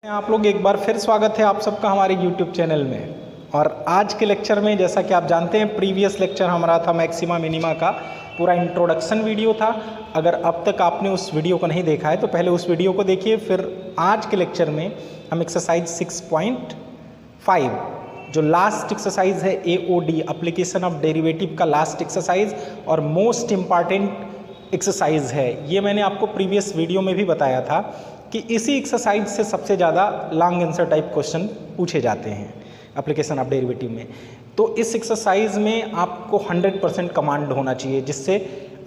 आप लोग एक बार फिर स्वागत है आप सबका हमारे YouTube चैनल में। और आज के लेक्चर में जैसा कि आप जानते हैं प्रीवियस लेक्चर हमारा था मैक्सिमा मिनिमा का पूरा इंट्रोडक्शन वीडियो था। अगर अब तक आपने उस वीडियो को नहीं देखा है तो पहले उस वीडियो को देखिए। फिर आज के लेक्चर में हम एक्सरसाइज 6.5 जो लास्ट एक्सरसाइज है AOD एप्लीकेशन ऑफ डेरिवेटिव का लास्ट एक्सरसाइज और मोस्ट इम्पॉर्टेंट एक्सरसाइज है। ये मैंने आपको प्रीवियस वीडियो में भी बताया था कि इसी एक्सरसाइज से सबसे ज़्यादा लॉन्ग आंसर टाइप क्वेश्चन पूछे जाते हैं एप्लीकेशन ऑफ डेरिवेटिव में। तो इस एक्सरसाइज में आपको 100% कमांड होना चाहिए जिससे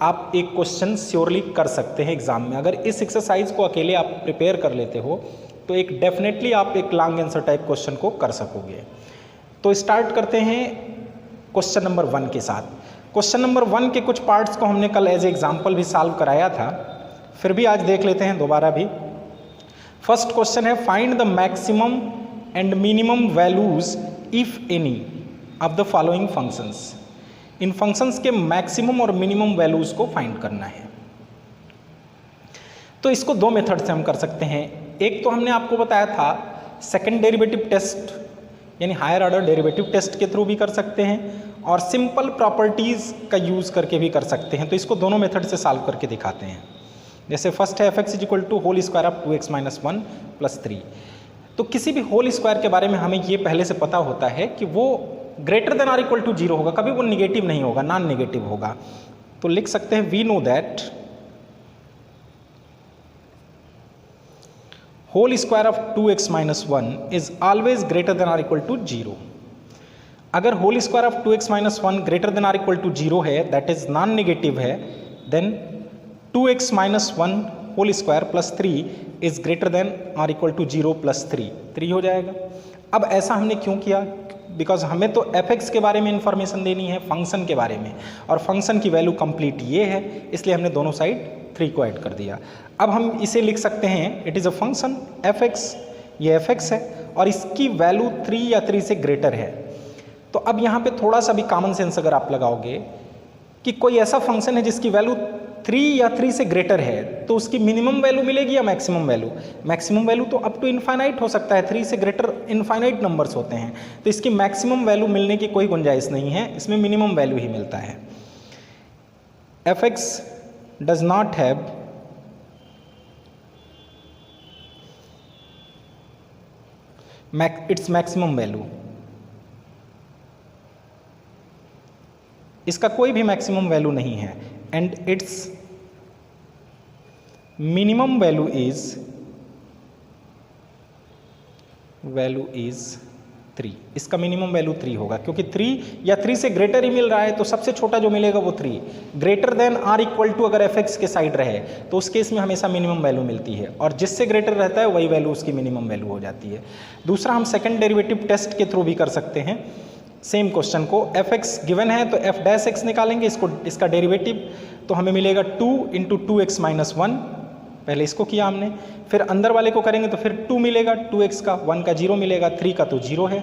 आप एक क्वेश्चन श्योरली कर सकते हैं एग्जाम में। अगर इस एक्सरसाइज को अकेले आप प्रिपेयर कर लेते हो तो एक डेफिनेटली आप एक लॉन्ग आंसर टाइप क्वेश्चन को कर सकोगे। तो स्टार्ट करते हैं क्वेश्चन नंबर 1 के साथ। क्वेश्चन नंबर 1 के कुछ पार्ट्स को हमने कल एज एग्जाम्पल भी सॉल्व कराया था, फिर भी आज देख लेते हैं दोबारा भी। फर्स्ट क्वेश्चन है find the maximum and minimum values if any of the following functions. In functions के मैक्सिमम और मिनिमम वैल्यूज को फाइंड करना है। तो इसको दो मेथड से हम कर सकते हैं। एक तो हमने आपको बताया था सेकंड डेरिवेटिव टेस्ट यानी हायर ऑर्डर डेरिवेटिव टेस्ट के थ्रू भी कर सकते हैं और सिंपल प्रॉपर्टीज का यूज करके भी कर सकते हैं। तो इसको दोनों मेथड से सॉल्व करके दिखाते हैं। जैसे फर्स्ट है fx is equal to whole square of 2x minus 1 plus 3। तो किसी भी होल स्क्वायर के बारे में हमें ये पहले से पता होता है कि वो greater than or equal to 0 होगा, कभी वो निगेटिव नहीं होगा, नॉन निगेटिव होगा। तो लिख सकते हैं we know that whole square of 2x minus 1 is always greater than or equal to 0। अगर whole square of 2x minus 1 greater than or equal to 0 है, दैट इज नॉन निगेटिव है, then 2x minus 1 whole square plus 3 is greater than or equal to 0 plus 3 हो जाएगा। अब ऐसा हमने क्यों किया? बिकॉज हमें तो fx के बारे में इंफॉर्मेशन देनी है, फंक्शन के बारे में, और फंक्शन की वैल्यू कंप्लीट ये है, इसलिए हमने दोनों साइड 3 को ऐड कर दिया। अब हम इसे लिख सकते हैं it is a function fx, ये fx है और इसकी वैल्यू 3 या 3 से ग्रेटर है। तो अब यहाँ पे थोड़ा सा भी कॉमन सेंस अगर आप लगाओगे कि कोई ऐसा फंक्शन है जिसकी वैल्यू 3 या 3 से ग्रेटर है तो उसकी मिनिमम वैल्यू मिलेगी या मैक्सिमम वैल्यू? मैक्सिमम वैल्यू तो अप टू इनफाइनाइट हो सकता है, 3 से ग्रेटर इनफाइनाइट नंबर्स होते हैं, तो इसकी मैक्सिमम वैल्यू मिलने की कोई गुंजाइश नहीं है, इसमें मिनिमम वैल्यू ही मिलता है। fx does not have it's maximum value, इसका कोई भी मैक्सिमम वैल्यू नहीं है, and it's minimum value is 3। इसका मिनिमम वैल्यू 3 होगा क्योंकि 3 या 3 से ग्रेटर ही मिल रहा है, तो सबसे छोटा जो मिलेगा वो 3। Greater than or equal to अगर fx के साइड रहे तो उस केस में हमेशा मिनिमम वैल्यू मिलती है, और जिससे ग्रेटर रहता है वही वैल्यू उसकी मिनिमम वैल्यू हो जाती है। दूसरा हम सेकंड डेरिवेटिव टेस्ट के थ्रू भी कर सकते हैं सेम क्वेश्चन को। fx गिवन है तो f डैश x निकालेंगे, इसका डेरिवेटिव तो हमें मिलेगा 2 इंटू 2x माइनस 1, पहले इसको किया हमने, फिर अंदर वाले को करेंगे तो फिर 2 मिलेगा, 2x का, 1 का 0 मिलेगा, 3 का तो 0 है।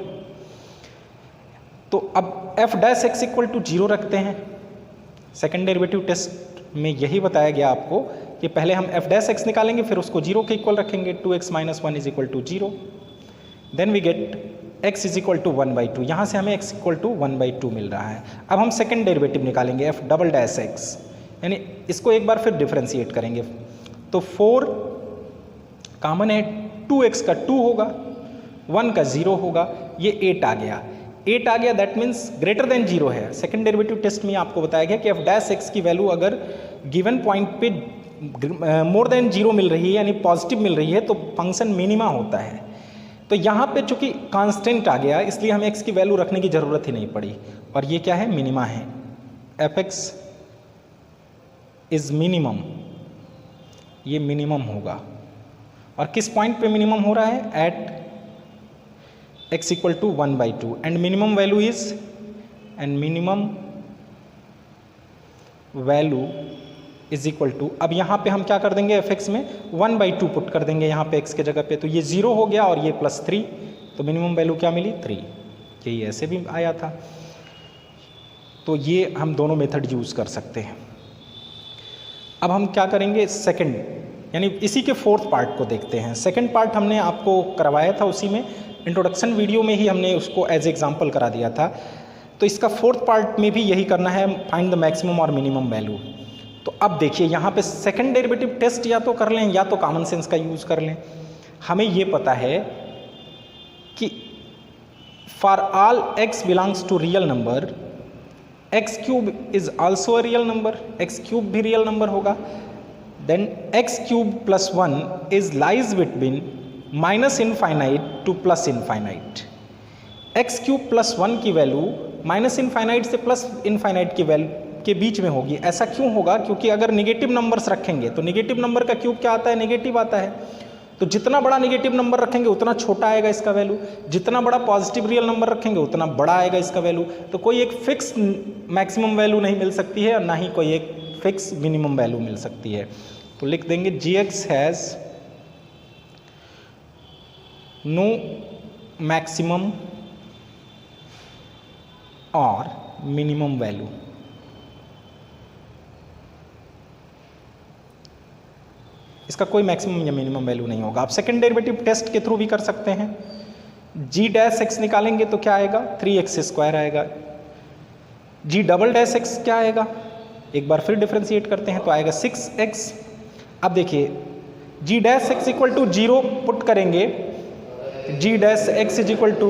तो अब f dash x equal to 0 रखते हैं। सेकेंड डेरिवेटिव टेस्ट में यही बताया गया आपको कि पहले हम f डैश x निकालेंगे फिर उसको 0 के इक्वल रखेंगे, 2x minus 1 is equal to 0, then we get x is equal to 1/2। यहाँ से हमें x इक्वल टू 1/2 मिल रहा है। अब हम सेकेंड डेरिवेटिव निकालेंगे f डबल डैश x, यानी इसको एक बार फिर डिफ्रेंशिएट करेंगे। तो 4 कॉमन है, 2x का 2 होगा, 1 का 0 होगा, ये 8 आ गया। 8 आ गया दैट मीन्स ग्रेटर देन 0 है। सेकेंड डेरिवेटिव टेस्ट में आपको बताया गया कि f डैश x की वैल्यू अगर गिवन पॉइंट पे मोर देन 0 मिल रही है यानी पॉजिटिव मिल रही है तो फंक्शन मिनिमा होता है। तो यहाँ पे चूंकि कांस्टेंट आ गया इसलिए हमें x की वैल्यू रखने की ज़रूरत ही नहीं पड़ी, और ये क्या है? मिनिमा है। fx इज मिनिमम, ये मिनिमम होगा। और किस पॉइंट पे मिनिमम हो रहा है? At x equal to 1/2 and minimum value is is equal to, अब यहाँ पे हम क्या कर देंगे fx में 1/2 पुट कर देंगे यहाँ पे x के जगह पे, तो ये 0 हो गया और ये प्लस 3, तो मिनिमम वैल्यू क्या मिली? 3। यही ऐसे भी आया था। तो ये हम दोनों मेथड यूज़ कर सकते हैं। अब हम क्या करेंगे? सेकंड यानी इसी के फोर्थ पार्ट को देखते हैं। सेकंड पार्ट हमने आपको करवाया था, उसी में इंट्रोडक्शन वीडियो में ही हमने उसको एज एग्जांपल करा दिया था। तो इसका फोर्थ पार्ट में भी यही करना है, फाइंड द मैक्सिमम और मिनिमम वैल्यू। तो अब देखिए यहाँ पे सेकंड डेरिवेटिव टेस्ट या तो कर लें या तो कॉमन सेंस का यूज़ कर लें। हमें ये पता है कि for all x belongs to real number x cube is also a real number, x cube भी रियल नंबर होगा। Then x cube plus 1 is lies between minus infinite to plus infinite. x cube plus 1 की value minus infinite से plus infinite की value के बीच में होगी। ऐसा क्यों होगा? क्योंकि अगर निगेटिव नंबर्स रखेंगे तो निगेटिव नंबर का क्यूब क्या आता है? नेगेटिव आता है। तो जितना बड़ा नेगेटिव नंबर रखेंगे उतना छोटा आएगा इसका वैल्यू, जितना बड़ा पॉजिटिव रियल नंबर रखेंगे उतना बड़ा आएगा इसका वैल्यू। तो कोई एक फिक्स मैक्सिमम वैल्यू नहीं मिल सकती है और ना ही कोई एक फिक्स मिनिमम वैल्यू मिल सकती है। तो लिख देंगे gx हैज़ नो मैक्सिमम और मिनिमम वैल्यू। इसका कोई मैक्सिमम या मिनिमम वैल्यू नहीं होगा। आप सेकंड डेरिवेटिव टेस्ट के थ्रू भी कर सकते हैं। g डैश x निकालेंगे तो क्या आएगा? 3x² आएगा। g डबल डैश x क्या आएगा? एक बार फिर डिफ्रेंशिएट करते हैं तो आएगा 6x। अब देखिए g dash x equal to 0 put करेंगे, g dash x is equal to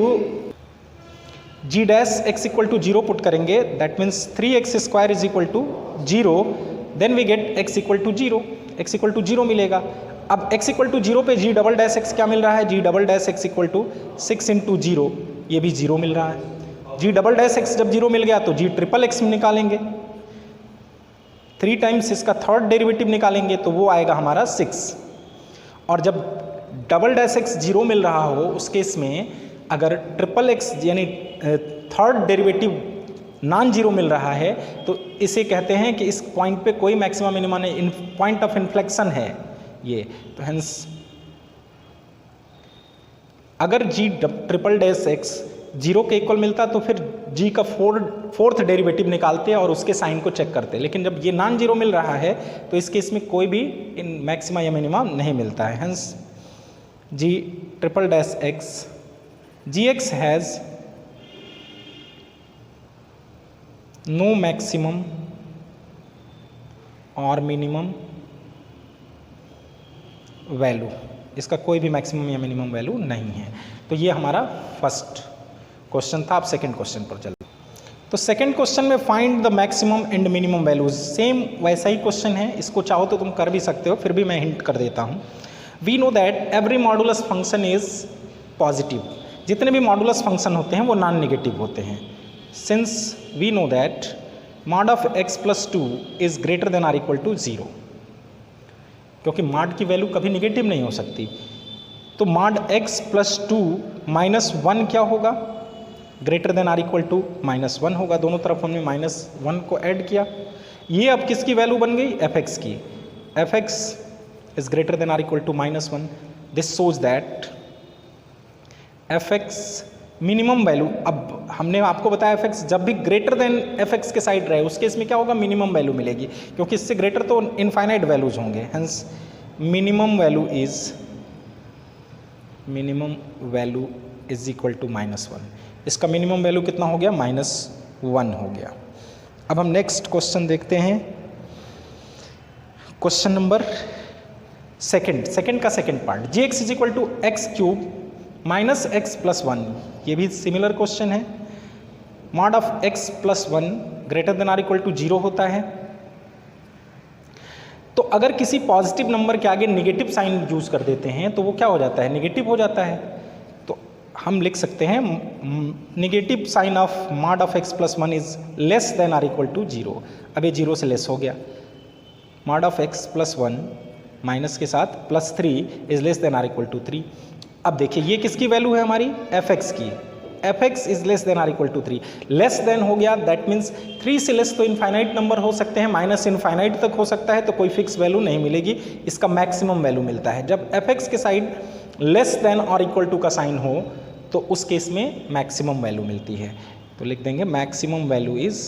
g dash x equal to 0 put करेंगे, that means 3x² is equal to 0, then we get x equal to 0, x equal to 0 मिलेगा। अब x equal to 0 पे g double dash x क्या मिल रहा है? g double dash x equal to 6 into 0, ये भी 0 मिल रहा है। g डबल डैश x जब 0 मिल गया तो g ट्रिपल x निकालेंगे, 3 टाइम्स इसका थर्ड डेरिवेटिव निकालेंगे तो वो आएगा हमारा 6। और जब डबल डैश x 0 मिल रहा हो उस केस में अगर ट्रिपल x यानी थर्ड डेरिवेटिव नॉन जीरो मिल रहा है तो इसे कहते हैं कि इस पॉइंट पे कोई मैक्सिमम मिनिमम नहीं, पॉइंट ऑफ इन्फ्लेक्शन है ये। तो हेंस अगर g ट्रिपल डैश x 0 के इक्वल मिलता तो फिर g का फोर्थ डेरिवेटिव निकालते और उसके साइन को चेक करते, लेकिन जब ये नॉन जीरो मिल रहा है तो इस केस में कोई भी इन मैक्सिमा या मिनिमा नहीं मिलता है। Hence g triple dash x gx has no maximum और मिनिमम वैल्यू, इसका कोई भी मैक्सिमम या मिनिमम वैल्यू नहीं है। तो ये हमारा फर्स्ट क्वेश्चन था। आप सेकंड क्वेश्चन पर चलते। तो सेकंड क्वेश्चन में find the maximum and minimum values, same वैसा ही क्वेश्चन है, इसको चाहो तो तुम कर भी सकते हो, फिर भी मैं हिंट कर देता हूँ। We know that every modulus function is positive, जितने भी मॉडुलस फंक्शन होते हैं वो नॉन नेगेटिव होते हैं। Since we know that mod of x plus 2 is greater than or equal to 0, क्योंकि मॉड की वैल्यू कभी नेगेटिव नहीं हो सकती। तो मॉड x प्लस 2 माइनस 1 क्या होगा? Greater than or equal to -1 होगा। दोनों तरफ हमने -1 को ऐड किया। ये अब किसकी वैल्यू बन गई? fx की। fx is greater than or equal to -1। This shows that fx minimum value, अब हमने आपको बताया fx जब भी ग्रेटर देन fx के साइड रहे उस केस में क्या होगा? मिनिमम वैल्यू मिलेगी, क्योंकि इससे ग्रेटर तो इनफाइनाइट वैल्यूज होंगे। Hence minimum value is equal to -1। इसका मिनिमम वैल्यू कितना हो गया? -1 हो गया। अब हम नेक्स्ट क्वेश्चन देखते हैं, क्वेश्चन नंबर सेकंड का second part. gx is equal to x cube minus x plus 1, ये भी सिमिलर क्वेश्चन है। Mod of x plus 1 greater than or equal to 0 होता है। तो अगर किसी पॉजिटिव नंबर के आगे नेगेटिव साइन यूज कर देते हैं तो वो क्या हो जाता है? नेगेटिव हो जाता है। तो हम लिख सकते हैं negative sign of mod of x plus 1 is less than or equal to 0। अब ये 0 से लेस हो गया। Mod of x plus 1 minus के साथ plus 3 is less than or equal to 3। अब देखिए ये किसकी वैल्यू है? हमारी fx की। fx is less than or equal to 3। Less than हो गया, दैट मीन्स 3 से लेस तो इनफाइनाइट नंबर हो सकते हैं, माइनस इनफाइनाइट तक हो सकता है, तो कोई फिक्स वैल्यू नहीं मिलेगी, इसका मैक्सिमम वैल्यू मिलता है। जब fx के साइड लेस देन और इक्वल टू का साइन हो तो उस केस में मैक्सिमम वैल्यू मिलती है। तो लिख देंगे maximum value is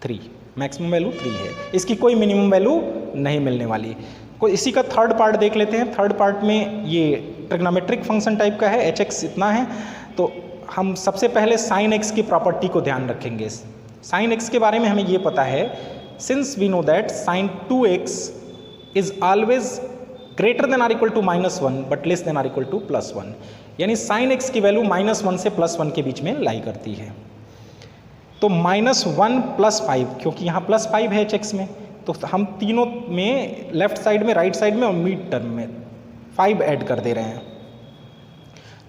3। Maximum value 3 है, इसकी कोई मिनिमम वैल्यू नहीं मिलने वाली। कोई इसी का थर्ड पार्ट देख लेते हैं। थर्ड पार्ट में ये ट्रिग्नोमेट्रिक फंक्शन टाइप का है, एच एक्स इतना है, तो हम सबसे पहले साइन एक्स की प्रॉपर्टी को ध्यान रखेंगे। साइन एक्स के बारे में हमें ये पता है, since we know that sine 2x is always greater than or equal to -1 but less than or equal to +1, यानी साइन एक्स की वैल्यू -1 से +1 के बीच में लाई करती है। तो -1 + 5, क्योंकि यहाँ +5 है एच एक्स में, तो हम तीनों में लेफ्ट साइड में, राइट साइड में और मिड टर्म में 5 ऐड कर दे रहे हैं।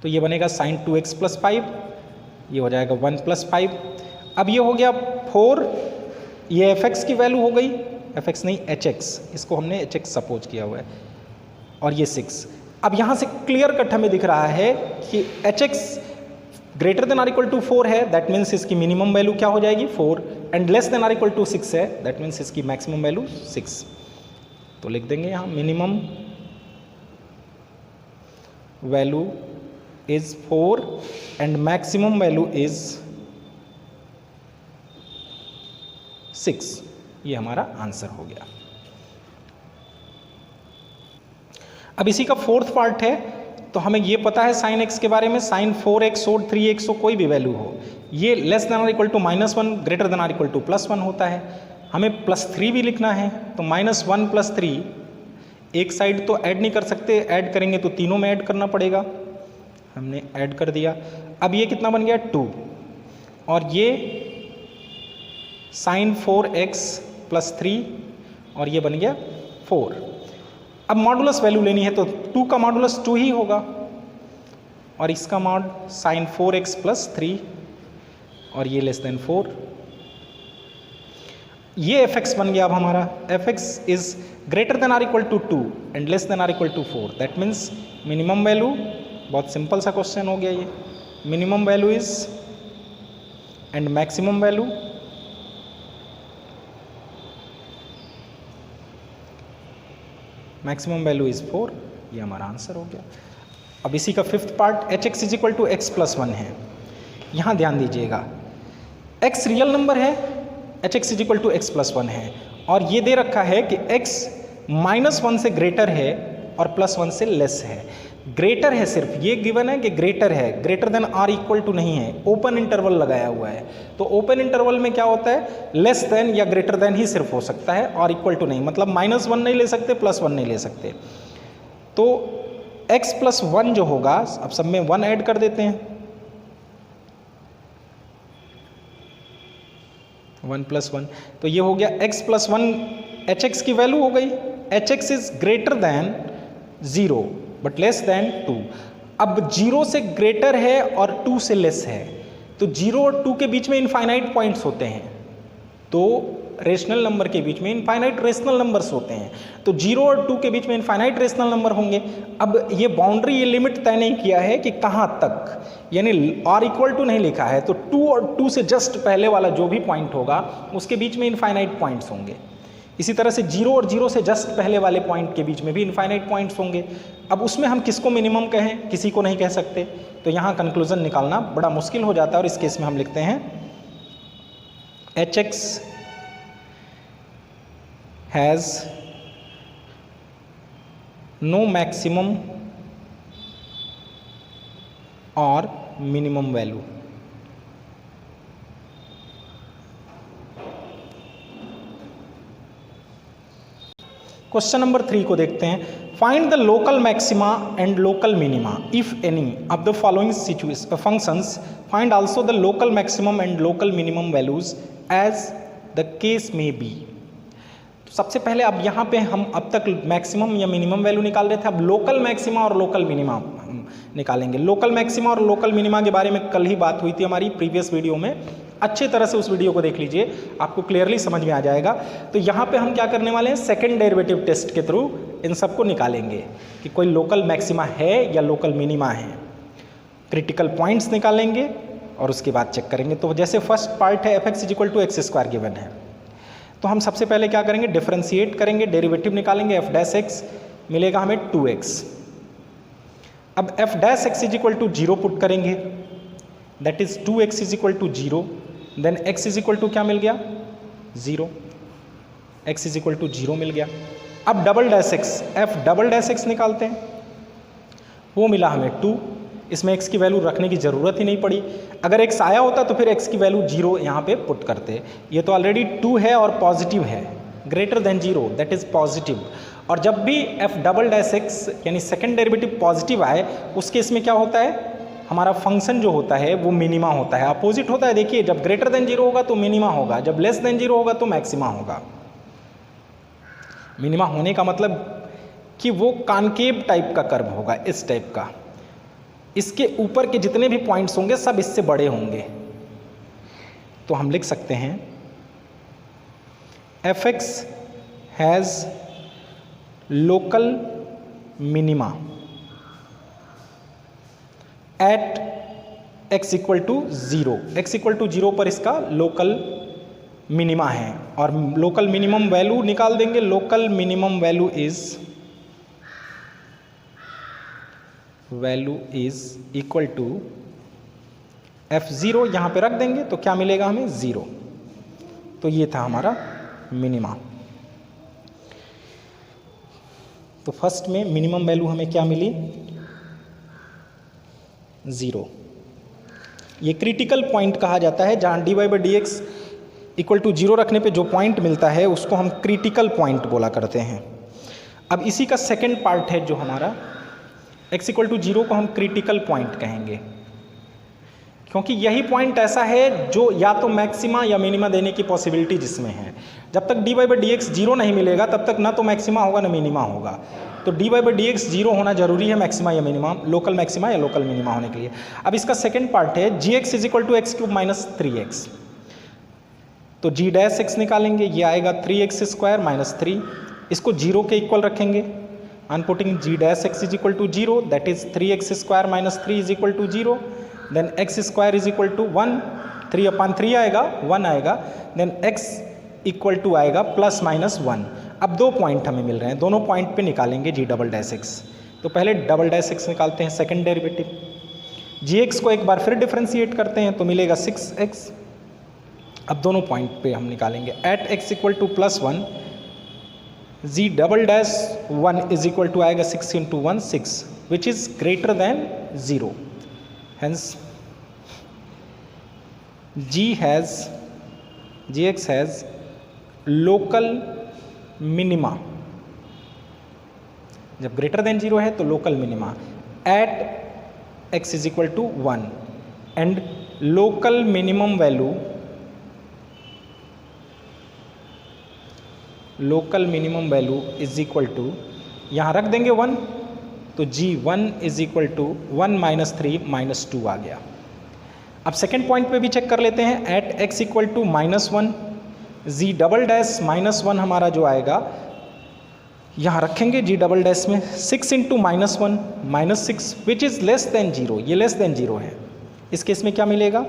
तो ये बनेगा साइन 2x + 5, ये हो जाएगा 1 + 5। अब ये हो गया 4, ये fx की वैल्यू हो गई, fx नहीं hx, इसको हमने hx सपोज किया हुआ है, और ये 6। अब यहाँ से क्लियर कट हमें दिख रहा है कि hx greater than or equal to 4 है, दैट मीन्स इसकी मिनिमम वैल्यू क्या हो जाएगी 4, and less than or equal to 6 है, दैट मीन्स इसकी मैक्सिमम वैल्यू 6। तो लिख देंगे यहाँ minimum value is 4 and maximum value is 6। ये हमारा आंसर हो गया। अब इसी का फोर्थ पार्ट है, तो हमें ये पता है साइन एक्स के बारे में, साइन 4x और 3x हो, कोई भी वैल्यू हो, ये less than or equal to -1 greater than or equal to +1 होता है। हमें +3 भी लिखना है, तो -1 + 3, एक साइड तो ऐड नहीं कर सकते, ऐड करेंगे तो तीनों में ऐड करना पड़ेगा, हमने ऐड कर दिया। अब ये कितना बन गया 2, और ये साइन 4x + 3, और ये बन गया 4। अब मॉडुलस वैल्यू लेनी है, तो 2 का मॉडुलस 2 ही होगा, और इसका मॉड साइन 4x + 3, और ये लेस देन 4। ये fx बन गया अब हमारा, fx is greater than or equal to 2 and less than or equal to 4, that means minimum value, बहुत सिंपल सा क्वेश्चन हो गया ये, minimum value is and maximum value, maximum value is 4, ये हमारा आंसर हो गया। अब इसी का fifth part hx is equal to x + 1 है। यहाँ ध्यान दीजिएगा, x रियल नंबर है, hx is equal to x + 1 है, और ये दे रखा है कि x -1 से ग्रेटर है और +1 से लेस है। ग्रेटर है, सिर्फ ये गिवन है कि ग्रेटर है, greater than or equal to नहीं है, ओपन इंटरवल लगाया हुआ है। तो ओपन इंटरवल में क्या होता है, लेस देन या ग्रेटर देन ही सिर्फ हो सकता है, और इक्वल टू नहीं, मतलब -1 नहीं ले सकते, +1 नहीं ले सकते। तो x + 1 जो होगा, अब सब में 1 ऐड कर देते हैं, 1 + 1, तो ये हो गया x + 1, hx की वैल्यू हो गई, hx is greater than 0 but less then 2। अब 0 से ग्रेटर है और 2 से लेस है, तो 0 और 2 के बीच में इनफाइनाइट पॉइंट्स होते हैं, तो रेशनल नंबर के बीच में इनफाइनाइट रेशनल नंबर्स होते हैं, तो 0 और 2 के बीच में इनफाइनाइट रेशनल नंबर होंगे। अब ये बाउंड्री, ये लिमिट तय नहीं किया है कि कहाँ तक, यानी r इक्वल टू नहीं लिखा है, तो 2 और 2 से जस्ट पहले वाला जो भी पॉइंट होगा उसके बीच में इनफाइनाइट पॉइंट्स होंगे। इसी तरह से 0 और 0 से जस्ट पहले वाले पॉइंट के बीच में भी इनफाइनाइट पॉइंट्स होंगे। अब उसमें हम किसको मिनिमम कहें, किसी को नहीं कह सकते, तो यहाँ कंक्लूजन निकालना बड़ा मुश्किल हो जाता है, और इस केस में हम लिखते हैं hx हैज़ नो मैक्सिमम और मिनिमम वैल्यू। क्वेश्चन नंबर 3 को देखते हैं। Find the local maxima and local minima if any of the following functions, find also the local maximum and local minimum values as the case में B. तो सबसे पहले अब यहाँ पे हम अब तक मैक्सिमम या मिनिमम वैल्यू निकाल रहे थे, अब लोकल मैक्सिमा और लोकल मिनिमा निकालेंगे। लोकल मैक्सिमा और लोकल मिनिमा के बारे में कल ही बात हुई थी हमारी प्रीवियस वीडियो में, अच्छी तरह से उस वीडियो को देख लीजिए, आपको क्लियरली समझ में आ जाएगा। तो यहाँ पे हम क्या करने वाले हैं, सेकंड डेरिवेटिव टेस्ट के थ्रू इन सबको निकालेंगे कि कोई लोकल मैक्सिमा है या लोकल मिनिमा है। क्रिटिकल पॉइंट्स निकालेंगे और उसके बाद चेक करेंगे। तो जैसे फर्स्ट पार्ट है fx is equal to x² given है, तो हम सबसे पहले क्या करेंगे, डिफरेंशिएट करेंगे, डेरिवेटिव निकालेंगे, f' मिलेगा हमें 2x। अब f' is equal to 0 put करेंगे, that is 2x is equal to 0, then x is equal to क्या मिल गया 0, x इज इक्वल टू 0 मिल गया। अब double dash x, f double dash x निकालते हैं, वो मिला हमें 2, इसमें x की वैल्यू रखने की ज़रूरत ही नहीं पड़ी। अगर x आया होता तो फिर x की वैल्यू 0 यहाँ पे पुट करते। ये तो ऑलरेडी 2 है और पॉजिटिव है, greater than 0, that is positive. और जब भी f डबल डैश एक्स यानी सेकेंड डेरिवेटिव पॉजिटिव आए, उस केस में क्या होता है, हमारा फंक्शन जो होता है वो मिनिमा होता है, अपोजिट होता है। देखिए, जब ग्रेटर देन 0 होगा तो मिनिमा होगा, जब लेस देन 0 होगा तो मैक्सिमा होगा। मिनिमा होने का मतलब कि वो कॉनकेव टाइप का कर्व होगा, इस टाइप का, इसके ऊपर के जितने भी पॉइंट्स होंगे सब इससे बड़े होंगे। तो हम लिख सकते हैं fx has local minima at x equal to 0, x equal to 0 पर इसका लोकल मिनिमा है। और लोकल मिनिमम वैल्यू निकाल देंगे, local minimum value is equal to f0, यहाँ पे रख देंगे तो क्या मिलेगा हमें 0। तो ये था हमारा मिनिमा। तो फर्स्ट में मिनिमम वैल्यू हमें क्या मिली, 0। ये क्रिटिकल पॉइंट कहा जाता है, जहाँ dy/dx इक्वल टू 0 रखने पे जो पॉइंट मिलता है उसको हम क्रिटिकल पॉइंट बोला करते हैं। अब इसी का सेकेंड पार्ट है जो हमारा x इक्वल टू 0 को हम क्रिटिकल पॉइंट कहेंगे, क्योंकि यही पॉइंट ऐसा है जो या तो मैक्सिमा या मिनिमा देने की पॉसिबिलिटी जिसमें है। जब तक dy/dx 0 नहीं मिलेगा तब तक ना तो मैक्सिमा होगा ना मिनिमा होगा। तो dy/dx 0 होना जरूरी है मैक्सिमा या मिनिमा, लोकल मैक्सिमा या लोकल मिनिमा होने के लिए। अब इसका सेकेंड पार्ट है gx is equal to x³ minus 3x। तो g डैश x निकालेंगे, ये आएगा 3x² माइनस 3, इसको 0 के इक्वल रखेंगे। On putting g dash x is equal to 0, that is 3x² minus 3 is equal to 0, then x² is equal to 1, 3/3 आएगा, 1 आएगा, then x equal to आएगा प्लस माइनस 1। अब दो पॉइंट हमें मिल रहे हैं, दोनों पॉइंट पे निकालेंगे g डबल डैश x। तो पहले डबल डैश x निकालते हैं, सेकेंड डेरिवेटिव gx को एक बार फिर डिफ्रेंशिएट करते हैं तो मिलेगा 6x। अब दोनों पॉइंट पे हम निकालेंगे, at x equal to plus 1, g double dash 1 is equal to आएगा 6 into 1 6, which is greater than 0। Hence gx has local minima, जब ग्रेटर देन 0 है तो local minima at x is equal to 1 and local minimum value is equal to, यहाँ रख देंगे 1, तो g1 is equal to 1 minus 3 minus 2 आ गया। अब सेकेंड पॉइंट पे भी चेक कर लेते हैं, at x equal to minus 1, g double dash minus 1 हमारा जो आएगा यहाँ रखेंगे g डबल डैश में 6 into minus 1 minus 6, which is less than 0, ये लेस देन 0 है। इस केस में क्या मिलेगा,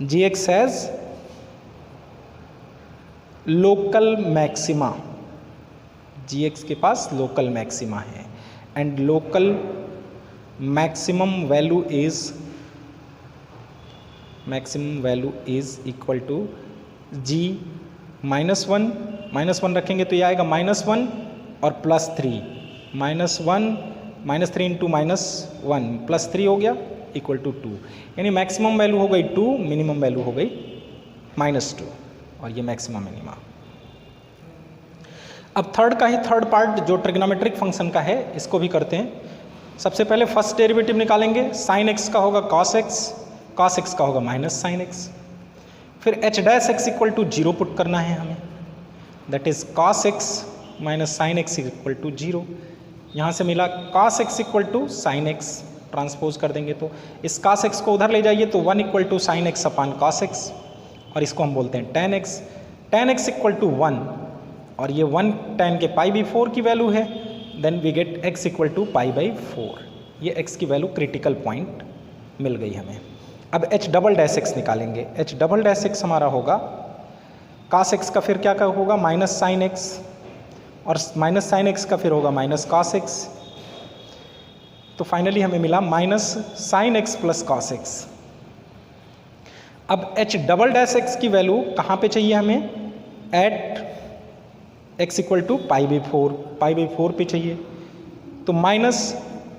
gx has local maxima, gx के पास लोकल मैक्सिमा है and local maximum value is equal to g minus 1 रखेंगे तो ये आएगा माइनस 1 और plus 3, minus 3 into minus 1 plus 3 हो गया इक्वल टू 2, यानी मैक्सिमम वैल्यू हो गई 2, मिनिमम वैल्यू हो गई माइनस 2 और ये मैक्सिमम मिनिमा। अब थर्ड पार्ट जो ट्रिग्नोमेट्रिक फंक्शन का है इसको भी करते हैं। सबसे पहले फर्स्ट डेरिवेटिव निकालेंगे, साइन एक्स का होगा कॉस एक्स का होगा माइनस साइन एक्स, फिर h dash x equal to 0 put करना है हमें, that is cos x minus sine x equal to 0। यहाँ से मिला cos x equal to sine x, transpose कर देंगे तो इस कॉस एक्स को उधर ले जाइए तो 1 equal to sine x upon cos x, और इसको हम बोलते हैं tan x इक्वल टू 1, और ये 1 tan के π/4 की वैल्यू है, then we get x equal to π/4। ये x की वैल्यू क्रिटिकल पॉइंट मिल गई हमें। अब h डबल डैश एक्स निकालेंगे, h डबल डैश एक्स हमारा होगा cos x का फिर क्या होगा माइनस साइन एक्स, और माइनस साइन एक्स का फिर होगा माइनस cos x, तो फाइनली हमें मिला minus sine x plus cos x. अब एच डबल डैश एक्स की वैल्यू कहाँ पे चाहिए हमें? At x equal to pi by four पे चाहिए। तो minus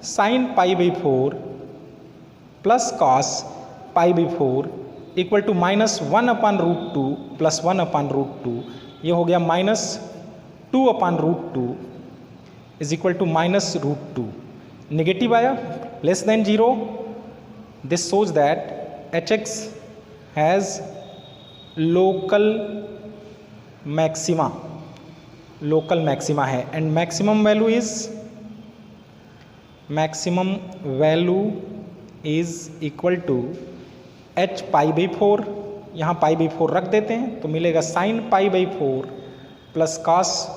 sine pi by four plus cos pi by four equal to minus 1/√2 plus 1/√2, ये हो गया minus 2/√2 is equal to minus √2। Negative आया, less than 0। This shows that h x has local maxima है and maximum value is equal to h pi by four, यहाँ pi by four रख देते हैं तो मिलेगा sine pi by four plus cos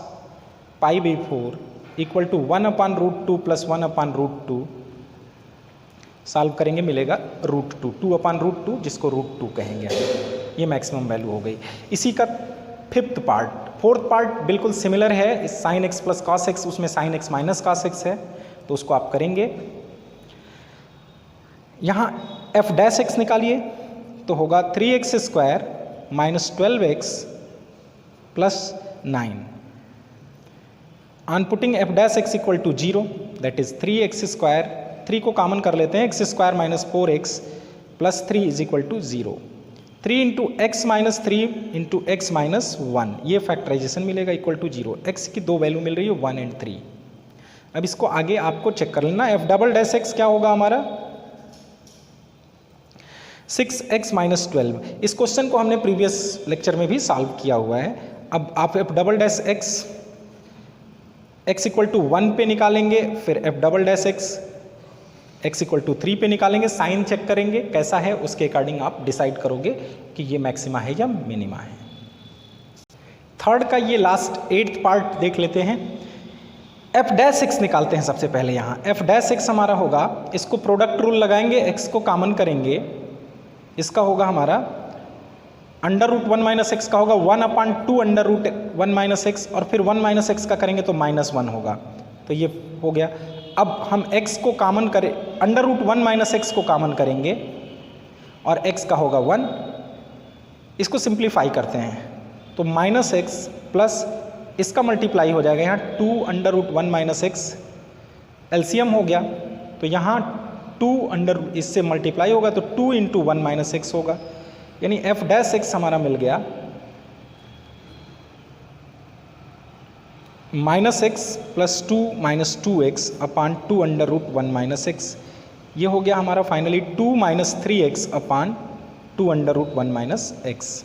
pi by four equal to 1/√2 plus 1/√2। Solve करेंगे मिलेगा √2, 2/√2 जिसको √2 कहेंगे। ये मैक्सिमम वैल्यू हो गई। इसी का फोर्थ पार्ट बिल्कुल सिमिलर है, इस sine x plus cos x, उसमें sine x minus cos x है, तो उसको आप करेंगे। यहाँ एफ डैश एक्स निकालिए तो होगा 3x² minus 12x plus 9। On putting f dash x equal to 0 that is 3x², 3 को कॉमन कर लेते हैं, x² minus 4x plus 3 is equal to 0। 3 into x minus 3 into x minus 1, ये factorisation मिलेगा equal to 0। X की दो value मिल रही है 1 और 3। अब इसको आगे आपको चेक कर लेना। एफ डबल डैश एक्स क्या होगा हमारा? 6x minus 12। इस क्वेश्चन को हमने प्रीवियस लेक्चर में भी सॉल्व किया हुआ है। अब आप f double dash x equal to 1 पे निकालेंगे, फिर f double dash x equal to 3 पे निकालेंगे, साइन चेक करेंगे कैसा है, उसके अकॉर्डिंग आप डिसाइड करोगे कि ये मैक्सिमा है या मिनिमा है। थर्ड का ये लास्ट 8th पार्ट देख लेते हैं। एफ डैश एक्स निकालते हैं सबसे पहले। यहाँ एफ डैश एक्स हमारा होगा, इसको प्रोडक्ट रूल लगाएंगे, एक्स को कॉमन करेंगे, इसका होगा हमारा √1 माइनस एक्स का होगा 1/2 √1 माइनस एक्स, और फिर 1 माइनस एक्स का करेंगे तो -1 होगा, तो ये हो गया। अब हम x को कॉमन करें, √1 माइनस एक्स को कॉमन करेंगे और x का होगा 1। इसको सिंप्लीफाई करते हैं तो -x प्लस इसका मल्टीप्लाई हो जाएगा, यहाँ 2 √1 माइनस एक्स एलसीएम हो गया, तो यहाँ 2 इससे मल्टीप्लाई होगा तो 2 इंटू 1 माइनस एक्स होगा, यानी एफ डैश एक्स हमारा मिल गया -x plus 2 minus 2x upon 2 √1 minus x. ये हो गया हमारा finally 2 minus 3x upon 2 √1 minus x.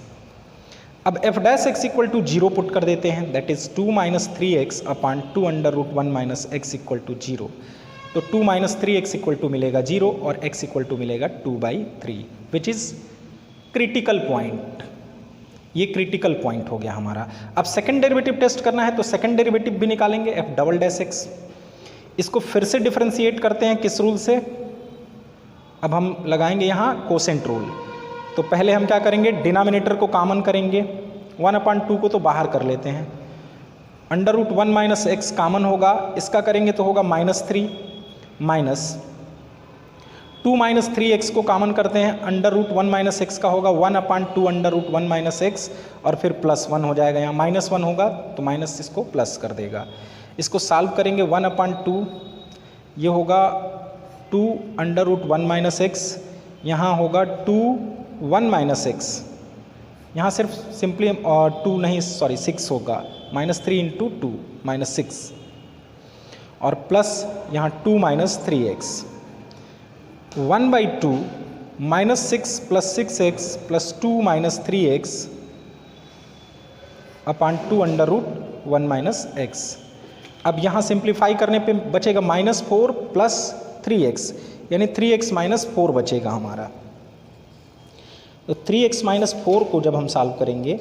अब f dash x equal to 0 put कर देते हैं, that is 2 minus 3x upon 2 √1 minus x equal to 0। तो 2 माइनस 3x इक्वल टू मिलेगा 0 और x इक्वल टू मिलेगा 2/3 विच इज़ क्रिटिकल पॉइंट। ये critical point हो गया हमारा। अब सेकंड डेरिवेटिव टेस्ट करना है तो सेकंड डेरिवेटिव भी निकालेंगे, एफ डबल डैश एक्स। इसको फिर से डिफरेंशिएट करते हैं किस रूल से? अब हम लगाएंगे यहाँ कोसेंट रूल। तो पहले हम क्या करेंगे, डिनोमिनेटर को कॉमन करेंगे, 1/2 को तो बाहर कर लेते हैं, √1 माइनस एक्स कॉमन होगा, इसका करेंगे तो होगा -3 माइनस 2 माइनस 3x को कॉमन करते हैं, √1 माइनस एक्स का होगा 1/2 √1 माइनस एक्स और फिर +1 हो जाएगा, यहाँ -1 होगा तो माइनस इसको प्लस कर देगा। इसको सॉल्व करेंगे 1/2, ये होगा 2 √1 माइनस एक्स, यहाँ होगा 2 1 माइनस एक्स, यहाँ सिर्फ सिंपली 2 नहीं सॉरी 6 होगा, -3 इंटू 2 -6 और प्लस यहाँ 2 minus 3x 1/2 -6 plus 6x plus 2 minus 3x upon 2 √1 minus x. अब यहाँ सिंप्लीफाई करने पे बचेगा -4 प्लस 3x, यानी 3x माइनस 4 बचेगा हमारा। तो 3x माइनस 4 को जब हम सॉल्व करेंगे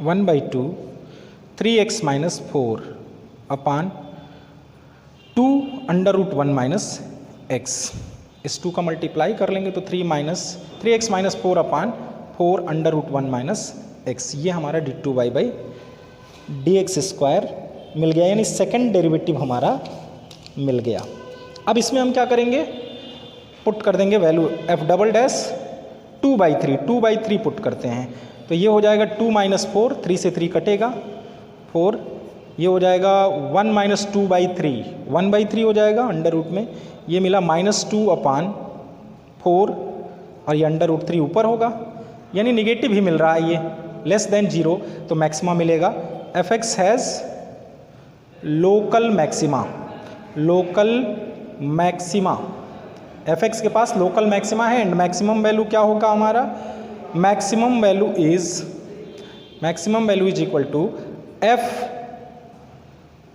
one by 2 3x minus 4 upon 2 √1 minus x, इस 2 का मल्टीप्लाई कर लेंगे तो 3x माइनस 4 अपान 4 √1 माइनस एक्स, ये हमारा d2y/dx² मिल गया, यानी सेकंड डेरिवेटिव हमारा मिल गया। अब इसमें हम क्या करेंगे, पुट कर देंगे value F double dash 2/3 put करते हैं, तो ये हो जाएगा 2 - 4, 3 से 3 कटेगा 4, ये हो जाएगा 1 - 2/3 1/3 हो जाएगा अंडर रूट में, ये मिला -2/4 और ये अंडर रूट 3 ऊपर होगा, यानी निगेटिव ही मिल रहा है, ये लेस देन 0, तो मैक्सिमा मिलेगा। F x has local maxima, f x के पास लोकल मैक्सिमा है एंड मैक्सिमम वैल्यू क्या होगा हमारा, maximum value is equal to f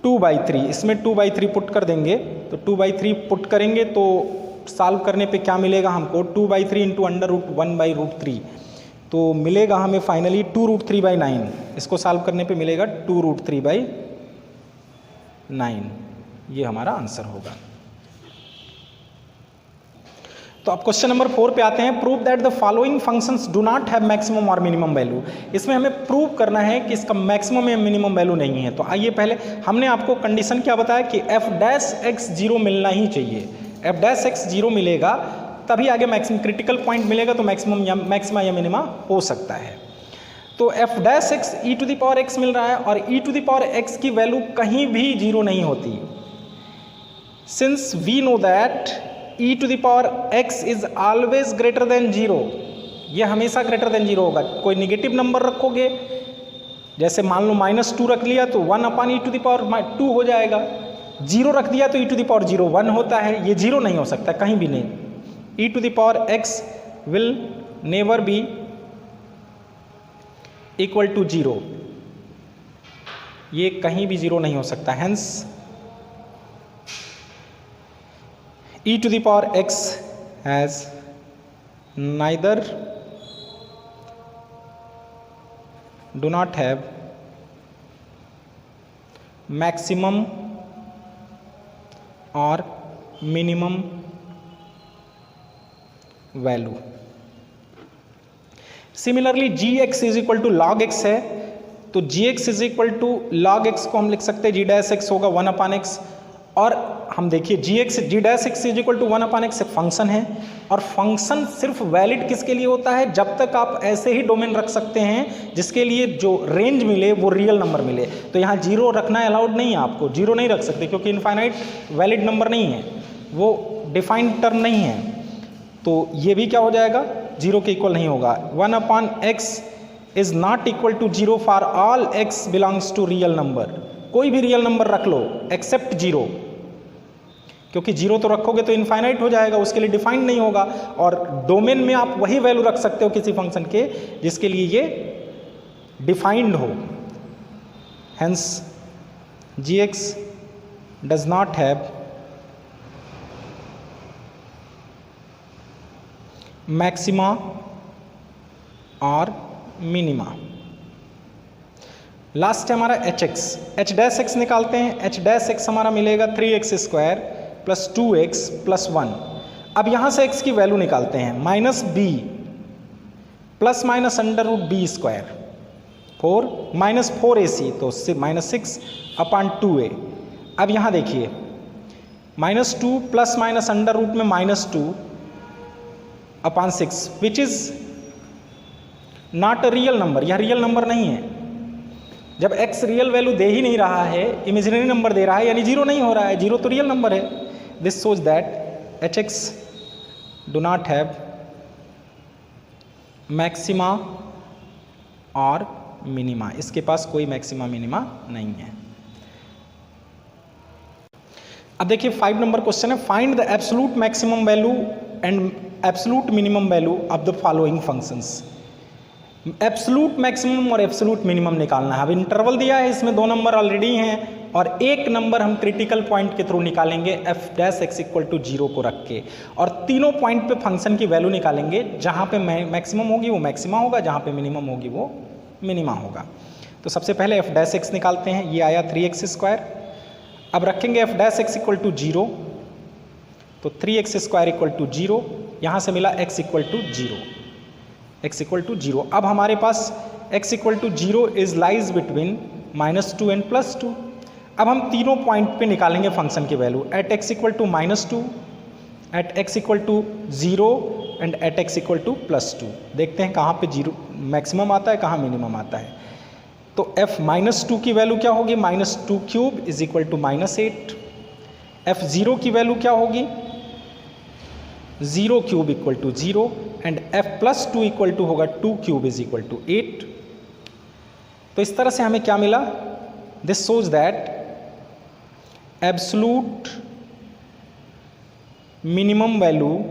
2/3, इसमें 2/3 पुट कर देंगे, तो 2/3 पुट करेंगे तो सॉल्व करने पे क्या मिलेगा हमको, 2/3 इंटू अंडर रूट 1/√3, तो मिलेगा हमें फाइनली 2√3/9, इसको सॉल्व करने पे मिलेगा 2√3/9, ये हमारा आंसर होगा। तो अब क्वेश्चन नंबर 4 पे आते हैं, prove that the following functions do not have maximum और मिनिमम वैल्यू। इसमें हमें प्रूव करना है कि इसका मैक्सिमम या मिनिमम वैल्यू नहीं है। तो आइए पहले हमने आपको कंडीशन क्या बताया कि एफ डैश एक्स 0 मिलना ही चाहिए, एफ डैश एक्स 0 मिलेगा तभी आगे मैक्सिमम क्रिटिकल पॉइंट मिलेगा, तो मैक्सिमा या मिनिमा हो सकता है। तो f dash x e to the power x मिल रहा है और e to the power x की वैल्यू कहीं भी 0 नहीं होती, since we know that e to the power x is always greater than 0, ये हमेशा ग्रेटर देन 0 होगा। कोई निगेटिव नंबर रखोगे, जैसे मान लो -2 रख लिया तो 1/e टू द पावर 2 हो जाएगा, 0 रख दिया तो e टू द पावर 0 1 होता है, ये 0 नहीं हो सकता कहीं भी नहीं। e to the power x will never be equal to 0, ये कहीं भी 0 नहीं हो सकता, hence e to the power x has neither do not have maximum or minimum value. Similarly gx is equal to log x है, तो gx is equal to log x को हम लिख सकते हैं, g डैश x होगा 1/x, और हम देखिए g dash x is equal to 1/x एक फंक्शन है, और फंक्शन सिर्फ वैलिड किसके लिए होता है, जब तक आप ऐसे ही डोमेन रख सकते हैं जिसके लिए जो रेंज मिले वो रियल नंबर मिले। तो यहाँ 0 रखना अलाउड नहीं है, आपको 0 नहीं रख सकते क्योंकि इनफाइनाइट वैलिड नंबर नहीं है, वो डिफाइंड टर्म नहीं है, तो ये भी क्या हो जाएगा, 0 के इक्वल नहीं होगा। 1/x is not equal to 0 for all x belongs to real number, कोई भी रियल नंबर रख लो एक्सेप्ट 0, क्योंकि 0 तो रखोगे तो इनफाइनाइट हो जाएगा, उसके लिए डिफाइंड नहीं होगा, और डोमेन में आप वही वैल्यू रख सकते हो किसी फंक्शन के जिसके लिए ये डिफाइंड हो। Hence gx does not have maxima और मिनिमा। लास्ट है हमारा एच डैश एक्स निकालते हैं, एच डैश एक्स हमारा मिलेगा 3x² + 2x + 1। अब यहाँ से x की वैल्यू निकालते हैं, -b ± √b², 4 -4ac तो -6/2a। अब यहाँ देखिए -2 ± √-2/6 which is not a real number, यह रियल नंबर नहीं है। जब x रियल वैल्यू दे ही नहीं रहा है, इमेजिनरी नंबर दे रहा है, यानी 0 नहीं हो रहा है, 0 तो रियल नंबर है। This shows that hx do not have maxima और मिनिमा, इसके पास कोई मैक्सिमा मिनिमा नहीं है। अब देखिए 5 नंबर क्वेश्चन है, find the absolute maximum value and absolute minimum value of the following functions. Absolute maximum और एब्सोलूट मिनिमम निकालना है। अब इंटरवल दिया है, इसमें 2 नंबर ऑलरेडी हैं और एक नंबर हम क्रिटिकल पॉइंट के थ्रू निकालेंगे f dash x equal to 0 को रख के, और तीनों पॉइंट पे फंक्शन की वैल्यू निकालेंगे, जहाँ पे मैक्सिमम होगी वो मैक्सिमा होगा, जहाँ पे मिनिमम होगी वो मिनिमा होगा। तो सबसे पहले एफ डैश एक्स निकालते हैं, ये आया 3x²। अब रखेंगे F dash x equal to 0, तो 3x² इक्वल टू 0, यहाँ से मिला x equal to 0, x equal to 0। अब हमारे पास x equal to 0 is lies between -2 and +2। अब हम तीनों पॉइंट पे निकालेंगे फंक्शन की value at x equal to -2, at x equal to 0 and at x equal to +2। देखते हैं कहाँ पे जीरो मैक्सिमम आता है, कहाँ मिनिमम आता है। तो f -2 की वैल्यू क्या होगी, -2³ इज इक्वल टू -8। f0 की वैल्यू क्या होगी, 0³ equal to 0 and f+2 equal to होगा 2³ इज इक्वल टू 8। तो इस तरह से हमें क्या मिला, this shows that absolute minimum value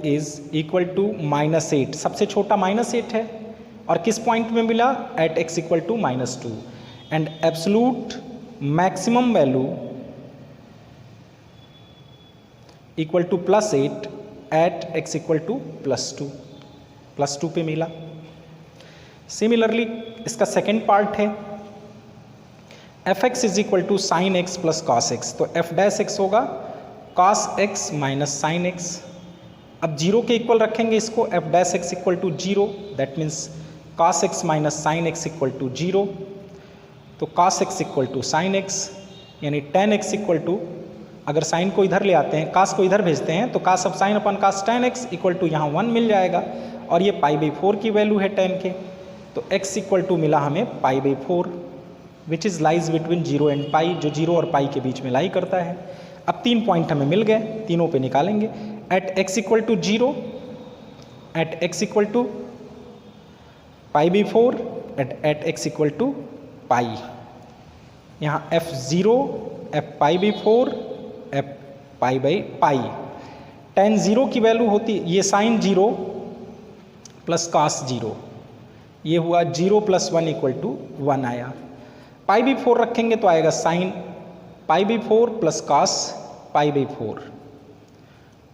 is equal to -8। सबसे छोटा -8 है और किस पॉइंट में मिला, at x equal to -2 and absolute maximum value equal to +8 at x equal to +2 पे मिला। सिमिलरली इसका सेकेंड पार्ट है f x is equal to sine x plus cos x. तो एफ डैश एक्स होगा cos x minus sine x. अब 0 के equal रखेंगे इसको, f dash x equal to 0, that means cos x minus sine x equal to 0। तो cos x equal to sine x, यानी tan x equal to, अगर sine को इधर ले आते हैं, कास को इधर भेजते हैं, तो कास ऑफ साइन अपन cos tan x equal to यहाँ 1 मिल जाएगा और ये π/4 की वैल्यू है tan के। तो x इक्वल टू मिला हमें π/4 which is lies between 0 and pi, जो 0 और पाई के बीच में लाई करता है। अब 3 पॉइंट हमें मिल गए, तीनों पे निकालेंगे। At x equal to 0, at x equal to π/4 at x equal to pi. यहाँ f0 f π/4 f π/पाई। tan 0 की वैल्यू होती, ये साइन 0 प्लस कॉस 0, ये हुआ 0 + 1 इक्वल टू 1 आया। π/4 रखेंगे तो आएगा sine π/4 plus cos π/4,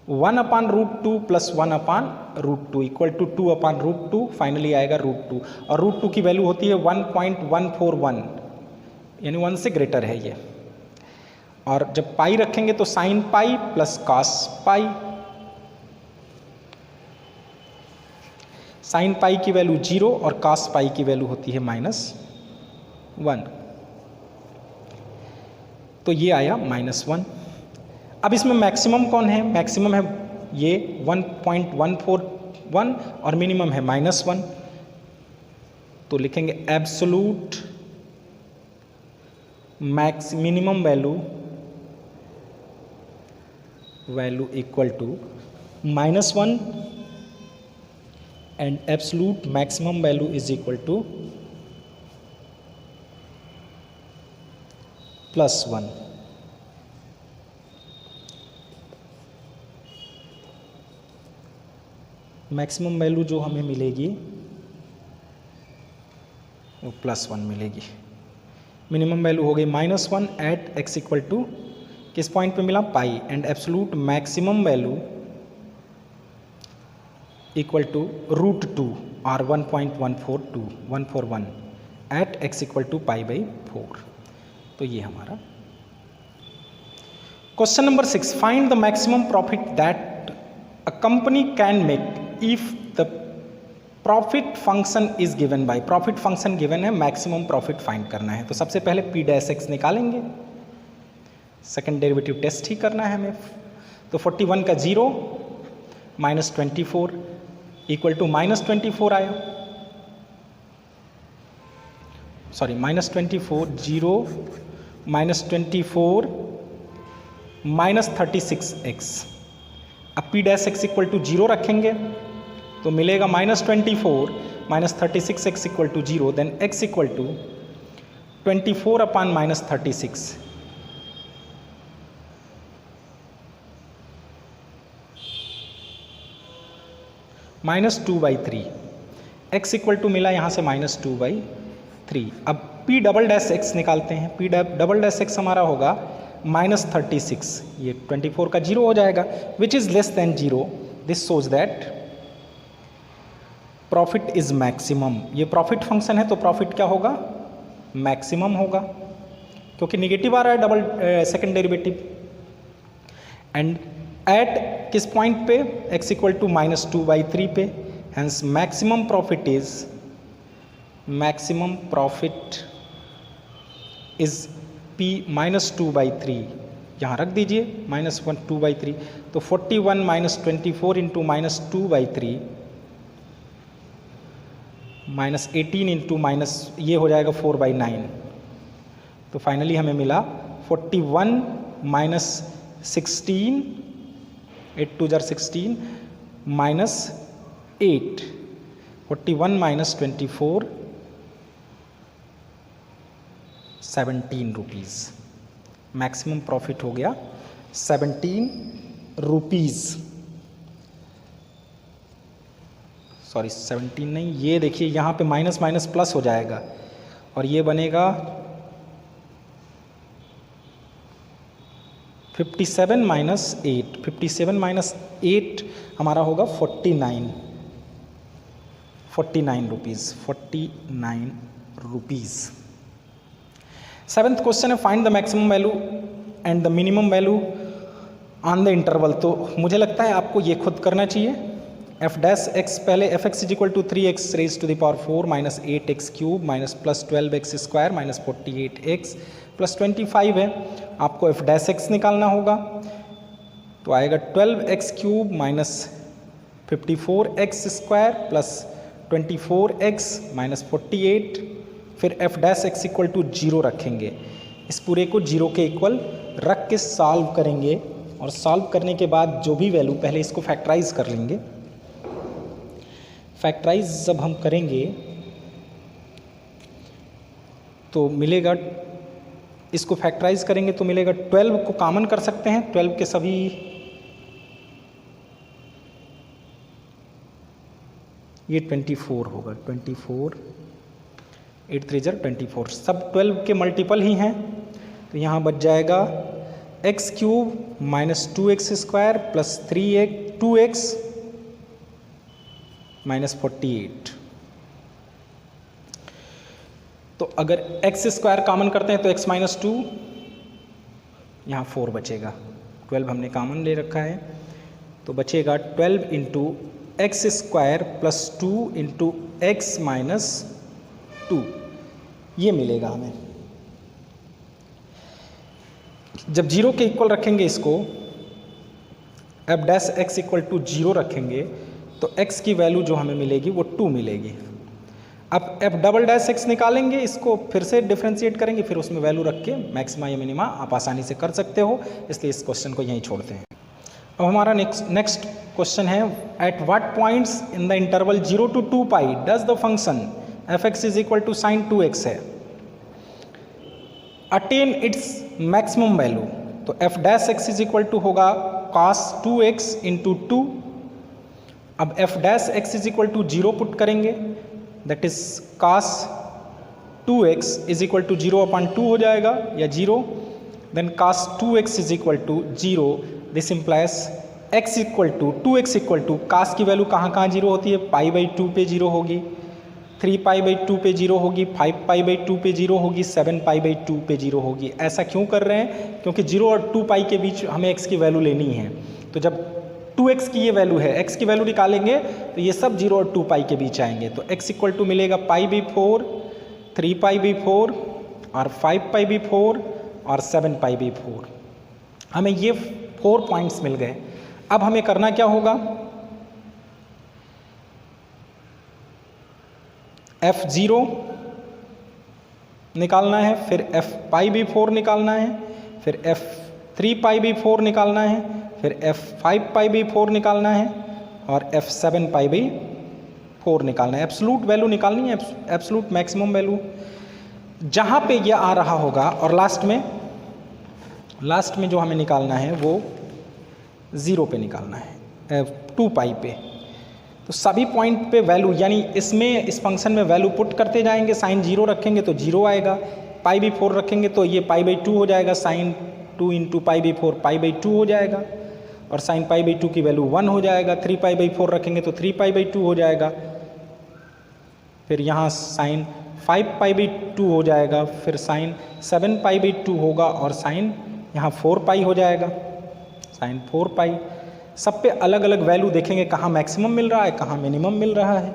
1/√2 plus 1/√2 equal to 2/√2, finally आएगा √2 और √2 की वैल्यू होती है 1.141, यानी 1 से ग्रेटर है ये। और जब पाई रखेंगे तो साइन पाई प्लस कॉस पाई, साइन पाई की वैल्यू 0 और कॉस पाई की वैल्यू होती है -1, तो ये आया -1। अब इसमें मैक्सिमम कौन है, मैक्सिमम है ये 1.141 और मिनिमम है -1। तो लिखेंगे absolute max minimum value equal to -1 and absolute maximum value is equal to +1। Maximum value जो हमें मिलेगी वो +1 मिलेगी। मिनिमम वैल्यू हो गई -1 एट x इक्वल टू किस पॉइंट पे मिला, pi, and absolute maximum value equal to √2 और 1.141 एट x इक्वल टू π/4। तो ये हमारा question number 6, find the maximum profit that a company can make if the profit function is given by. Profit function given है, maximum profit find करना है। तो सबसे पहले p' निकालेंगे, सेकंड डेरिवेटिव टेस्ट ही करना है हमें। तो 41 का 0 -24 इक्वल टू -24 आया, सॉरी -24 0 -24 -36x। अब p' इक्वल टू 0 रखेंगे तो मिलेगा -24 -36x equal to 0, then x equal to 24/-36 -2/3। x equal to मिला यहाँ से -2/3। अब p"x निकालते हैं, p"x हमारा होगा -36, ये 24 का 0 हो जाएगा, which is less than 0। This shows that profit is maximum. ये प्रॉफिट फंक्शन है तो प्रॉफिट क्या होगा, मैक्सिमम होगा, क्योंकि निगेटिव आ रहा है double second derivative. And at किस पॉइंट पे, x इक्वल टू -2/3 पे, hence maximum profit is maximum profit is P -2/3, यहाँ रख दीजिए -2/3, तो 41 - 24 इंटू -2/3 -18 इंटू माइनस ये हो जाएगा 4/9, तो फाइनली हमें मिला 41 - 16, 8 2 16 -8, 41 - 24 17 रुपीज़। मैक्सिमम प्रॉफिट हो गया 17 रुपीज़, सॉरी 17 नहीं, ये देखिए यहाँ पे माइनस माइनस प्लस हो जाएगा और ये बनेगा 57 - 8, 57 - 8 हमारा होगा 49 रुपीज़, 49 रुपीज़। सेवेंथ क्वेश्चन है find the maximum value and the minimum value on the interval. तो मुझे लगता है आपको ये खुद करना चाहिए। एफ डैश एक्स, पहले f x is equal to 3x raise to the power 4 minus 8x cube minus plus 12x square minus 48x plus 25 है। आपको एफ डैश एक्स निकालना होगा, तो आएगा 12x cube minus 54x square plus 24x minus 48, फिर f dash x equal to 0 रखेंगे। इस पूरे को 0 के इक्वल रख के सॉल्व करेंगे और सॉल्व करने के बाद जो भी वैल्यू, पहले इसको फैक्टराइज कर लेंगे। फैक्टराइज जब हम करेंगे तो मिलेगा, इसको फैक्टराइज करेंगे तो मिलेगा 12 को कॉमन कर सकते हैं, 12 के सभी ये 24 होगा, 24 8 3 24, सब 12 के मल्टीपल ही हैं, तो यहाँ बच जाएगा x cube minus 2x square plus 2x minus 48। तो अगर x स्क्वायर कॉमन करते हैं तो x माइनस 2, यहाँ 4 बचेगा, 12 हमने कॉमन ले रखा है, तो बचेगा 12 into x square plus 2 into x minus 2, ये मिलेगा हमें। जब 0 के इक्वल रखेंगे इसको, f dash x equal to 0 रखेंगे तो x की वैल्यू जो हमें मिलेगी वो 2 मिलेगी। अब एफ डबल डैश एक्स निकालेंगे, इसको फिर से डिफ्रेंशिएट करेंगे, फिर उसमें वैल्यू रख के मैक्सिमा या मिनिमा आप आसानी से कर सकते हो, इसलिए इस क्वेश्चन को यहीं छोड़ते हैं। अब हमारा नेक्स्ट क्वेश्चन है, at what points in the interval 0 to 2 pi does the function f x is equal to sine 2x है अटेन इट्स मैक्सिमम वैल्यू। तो f dash x is equal to होगा cos 2x इंटू 2। अब f dash x is equal to 0 put करेंगे, that is cos 2x is equal to 0/2 हो जाएगा या 0, then cos 2x is equal to 0, this implies x equal to 2x equal to cos की value कहाँ 0 होती है, π/2 पे 0 होगी, 3π/2 पे 0 होगी, 5π/2 पे 0 होगी, 7π/2 पे 0 होगी। ऐसा क्यों कर रहे हैं, क्योंकि 0 और 2 पाई के बीच हमें x की वैल्यू लेनी है। तो जब 2x की ये वैल्यू है, x की वैल्यू निकालेंगे तो ये सब 0 और 2 पाई के बीच आएंगे। तो x इक्वल टू मिलेगा π/4, 3π/4 और 5π/4 और 7π/4। हमें ये 4 पॉइंट्स मिल गए। अब हमें करना क्या होगा, f0 निकालना है, फिर f5/4 निकालना है, फिर f3π/4 निकालना है, फिर f5π/4 निकालना है और f7π/4 निकालना है। एब्सोलूट वैल्यू निकालनी है, एब्सोलूट मैक्सिमम वैल्यू जहाँ पे ये आ रहा होगा, और लास्ट में जो हमें निकालना है वो 0 पे निकालना है, 2 पाई पे। तो सभी पॉइंट पे वैल्यू, यानी इसमें इस फंक्शन में वैल्यू पुट करते जाएंगे, साइन 0 रखेंगे तो 0 आएगा, π/4 रखेंगे तो ये π/2 हो जाएगा, साइन 2 इंटू π/4 π/2 हो जाएगा, और साइन π/2 की वैल्यू 1 हो जाएगा, 3π/4 रखेंगे तो 3π/2 हो जाएगा, फिर यहाँ साइन 5π/2 हो जाएगा, फिर साइन 7π/2 होगा और साइन यहाँ 4π हो जाएगा, साइन 4π। सब पे अलग अलग वैल्यू देखेंगे, कहाँ मैक्सिमम मिल रहा है, कहाँ मिनिमम मिल रहा है।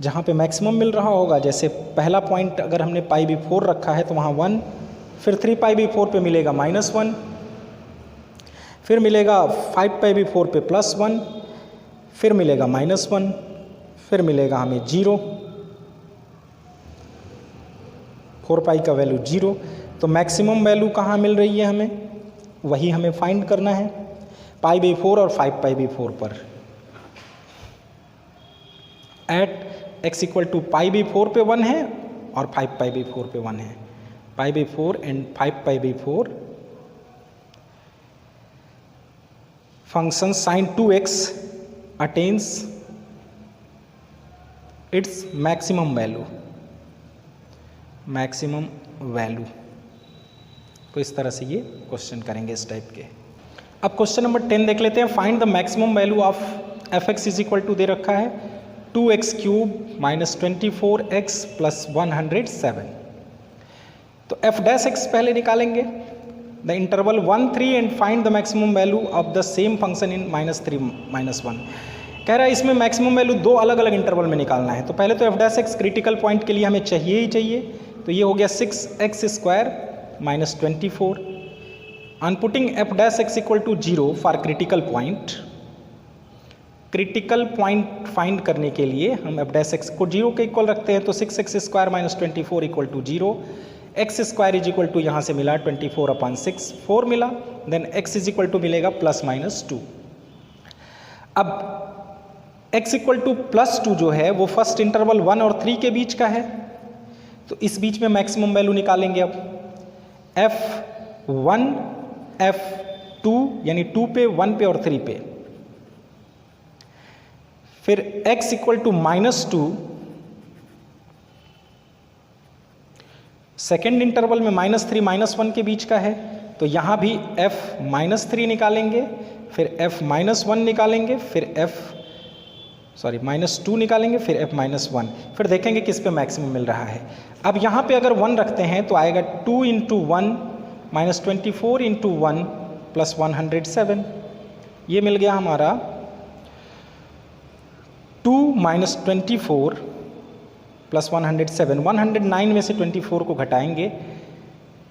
जहाँ पे मैक्सिमम मिल रहा होगा, जैसे पहला पॉइंट अगर हमने पाई बी 4 रखा है तो वहाँ 1, फिर 3 पाई बी 4 पे मिलेगा -1, फिर मिलेगा 5 पाई बी 4 पे +1, फिर मिलेगा -1, फिर मिलेगा हमें 0, 4 पाई का वैल्यू 0। तो मैक्सिमम वैल्यू कहाँ मिल रही है हमें, वही हमें फाइंड करना है पाई बी 4 और 5 पाई बी 4 पर। At x equal to pi by 4 पे 1 है और 5 पाई बी 4 पे 1 है। Pi by 4 and 5 pi by 4 function sin 2x attains its maximum value. तो इस तरह से ये क्वेश्चन करेंगे इस टाइप के। अब क्वेश्चन नंबर 10 देख लेते हैं। Find the maximum value of fx is equal to दे रखा है 2x cube minus 24x plus 107। तो f डैश x पहले निकालेंगे, the interval 1 3 and find the maximum value of the same function in -3 -1। कह रहा है इसमें मैक्सिमम वैल्यू 2 अलग अलग इंटरवल में निकालना है। तो पहले तो f dash x critical point के लिए हमें चाहिए ही चाहिए, तो ये हो गया 6x square minus 24। On putting f dash x equal to 0 for critical point, critical point find करने के लिए हम f डैश x को 0 के इक्वल रखते हैं। तो 6x square minus 24 equal to 0, x square is equal to यहाँ से मिला 24/6 4 मिला, then x is equal to मिलेगा +-2। अब x इक्वल टू +2 जो है वो फर्स्ट इंटरवल 1 और 3 के बीच का है, तो इस बीच में मैक्सिमम वैल्यू निकालेंगे। अब f1 f2 यानी 2 पे 1 पे और 3 पे, फिर x equal to -2 second interval में -3 -1 के बीच का है, तो यहाँ भी f-3 निकालेंगे, फिर f-1 निकालेंगे, फिर -2 निकालेंगे, फिर f-1, फिर देखेंगे किस पे मैक्सिमम मिल रहा है। अब यहाँ पे अगर 1 रखते हैं तो आएगा 2 × 1 -24 × 1 प्लस 107। ये मिल गया हमारा 2 - 24 प्लस 107। 109 में से 24 को घटाएंगे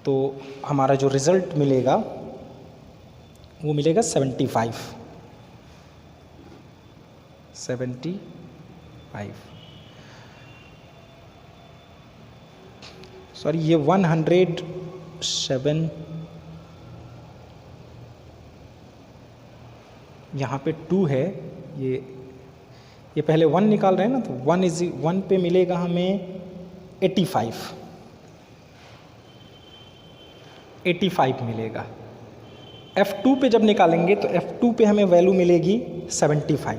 तो हमारा जो रिजल्ट मिलेगा वो मिलेगा 75। सॉरी, ये 107, यहाँ पे 2 है, ये पहले 1 निकाल रहे हैं ना, तो 1 पे मिलेगा हमें 85 मिलेगा। f2 पे जब निकालेंगे तो f2 पे हमें वैल्यू मिलेगी 75,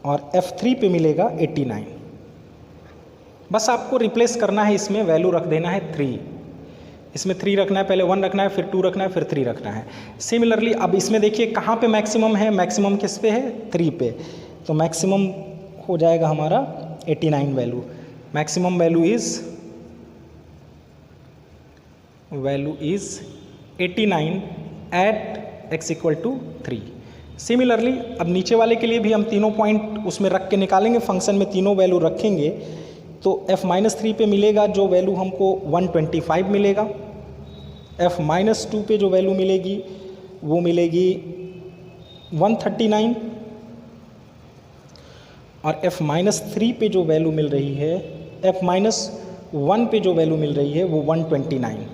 और f3 पे मिलेगा 89। बस आपको रिप्लेस करना है, इसमें वैल्यू रख देना है 3, इसमें 3 रखना है, पहले 1 रखना है, फिर 2 रखना है, फिर 3 रखना है। सिमिलरली अब इसमें देखिए कहाँ पे मैक्सिमम है, मैक्सिमम किस पे है, 3 पे, तो मैक्सिमम हो जाएगा हमारा 89 value. Maximum value is 89 at x equal to 3। Similarly अब नीचे वाले के लिए भी हम तीनों पॉइंट उसमें रख के निकालेंगे, फंक्शन में तीनों वैल्यू रखेंगे, तो f-3 पे मिलेगा जो वैल्यू हमको 125 मिलेगा, f-2 पे जो वैल्यू मिलेगी वो मिलेगी 139, और f-3 पे जो वैल्यू मिल रही है, f-1 पे जो वैल्यू मिल रही है वो 129।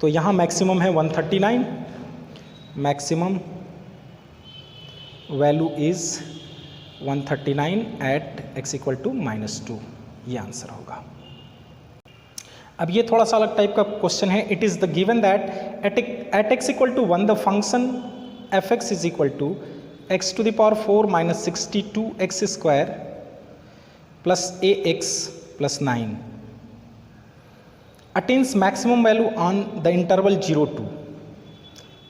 तो यहाँ मैक्सिमम है 139, maximum value is 139 at x equal to -2। ये आंसर होगा। अब ये थोड़ा सा अलग टाइप का क्वेश्चन है। It is the given that at x equal to 1 the function f(x) is equal to x to the power 4 minus 62x square plus ax plus 9 attains maximum value on the interval 0-2।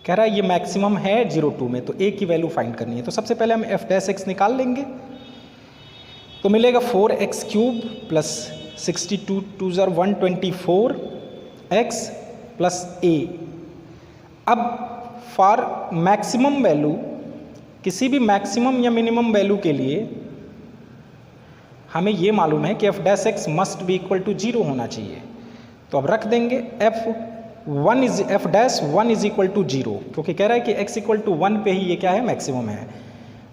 कह रहा है ये maximum है 0-2 में, तो a की value find करनी है। तो सबसे पहले हम f डैश x निकाल लेंगे, तो मिलेगा 4x cube plus 62 2 124x plus a। अब फॉर मैक्सिमम वैल्यू, किसी भी मैक्सिमम या मिनिमम वैल्यू के लिए हमें ये मालूम है कि f dash x must be equal to 0 होना चाहिए। तो अब रख देंगे f dash 1 is equal to 0, क्योंकि कह रहा है कि x इक्वल टू 1 पे ही ये क्या है, मैक्सिमम है।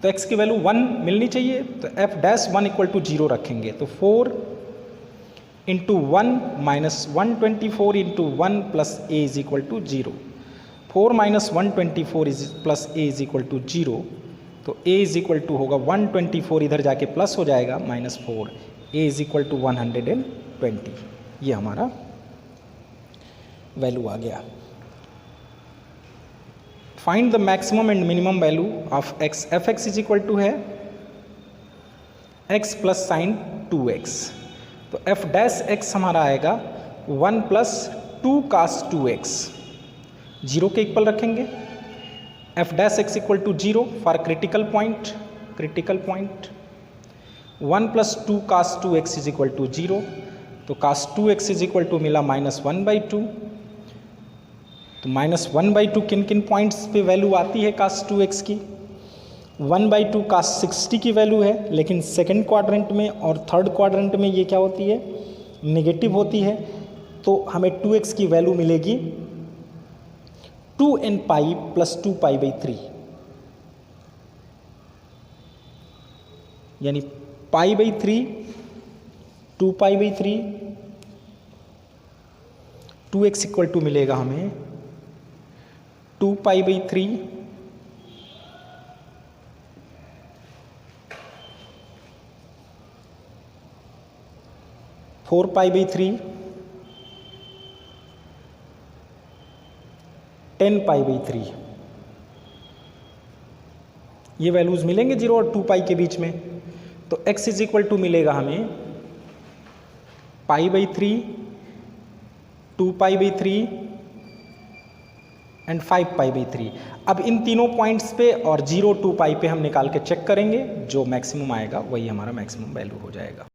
तो x की वैल्यू 1 मिलनी चाहिए, तो एफ डैश 1 इक्वल टू 0 रखेंगे। तो 4 into 1 minus 124 into 1 plus a is equal to 0। 4 minus 124 plus a is equal to 0। तो a इज इक्वल टू होगा 124, इधर जाके प्लस हो जाएगा -4, a इज इक्वल टू 120। ये हमारा वैल्यू आ गया। Find the maximum and minimum value of x। F x is equal to है x प्लस साइन 2x। तो एफ डैश एक्स हमारा आएगा 1 प्लस 2 cos 2x, 0 के इक्वल रखेंगे। F dash x equal to 0 for critical point 1 plus 2 cos 2x is equal to 0। तो cos 2x is equal to मिला -1/2। तो -1/2 किन किन पॉइंट्स पे वैल्यू आती है cos 2x की? 1/2 cos 60 की वैल्यू है, लेकिन सेकंड क्वाड्रेंट में और थर्ड क्वाड्रेंट में ये क्या होती है, नेगेटिव होती है। तो हमें 2x की वैल्यू मिलेगी 2n पाई प्लस 2π/3, यानी π/3 2π/3, 2x इक्वल टू मिलेगा हमें 2π/3 4π/3 10π/3। ये वैल्यूज मिलेंगे 0 और 2π के बीच में। तो x इज इक्वल टू मिलेगा हमें π/3, 2π/3 एंड 5π/3। अब इन तीनों पॉइंट्स पे और 0 2π पे हम निकाल के चेक करेंगे, जो मैक्सिमम आएगा वही हमारा मैक्सिमम वैल्यू हो जाएगा।